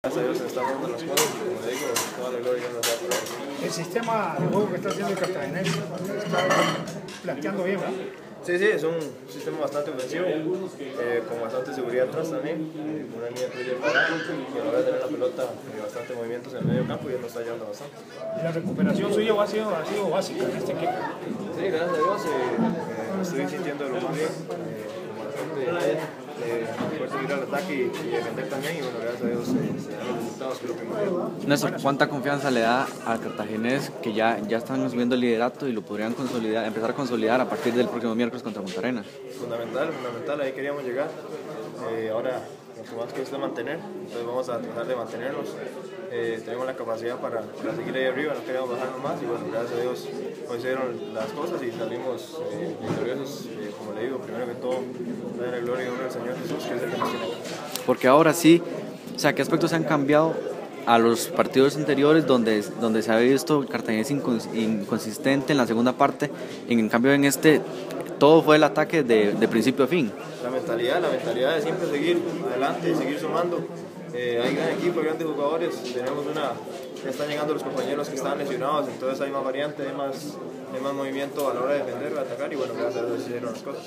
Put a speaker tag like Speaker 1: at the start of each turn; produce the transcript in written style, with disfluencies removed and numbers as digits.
Speaker 1: Gracias a Dios se están dando las cosas y como le digo, toda la gloria nos da por ahí.
Speaker 2: El sistema de juego que está haciendo el Cartaginés está planteando bien, ¿verdad?
Speaker 1: Sí, es un sistema bastante ofensivo, con bastante seguridad atrás también, una línea de medio parada y a la hora de tener la pelota, bastante movimientos en el medio campo y él nos está ayudando bastante.
Speaker 2: Y la recuperación suya ha sido básica en este equipo.
Speaker 1: Sí, gracias a Dios, me estoy sintiendo de lo más bien, poder seguir al ataque y defender también y bueno, gracias a Dios se dan los resultados que es lo primordial.
Speaker 3: Néstor, ¿cuánta confianza le da al Cartaginés que ya están subiendo el liderato y lo podrían empezar a consolidar a partir del próximo miércoles contra Punta Arenas?
Speaker 1: Fundamental, ahí queríamos llegar. Ahora lo que más cuesta es mantener, entonces vamos a tratar de mantenernos. Tenemos la capacidad para seguir ahí arriba, no queremos bajarnos más y bueno, gracias a Dios hoy se dieron las cosas y salimos victoriosos, como le digo, primero que todo, dar la gloria y honra al Señor Jesús, que es el que nos tiene acá.
Speaker 3: Porque ahora sí, o sea, ¿qué aspectos han cambiado a los partidos anteriores donde se ha visto el Cartaginés inconsistente en la segunda parte? En cambio en este todo fue el ataque de principio a fin.
Speaker 1: La mentalidad de siempre seguir adelante, seguir sumando. Hay gran equipo, hay grandes jugadores, ya están llegando los compañeros que están lesionados, entonces hay más variante, hay más movimiento a la hora de defender, de atacar y bueno, gracias a Dios se hicieron las cosas.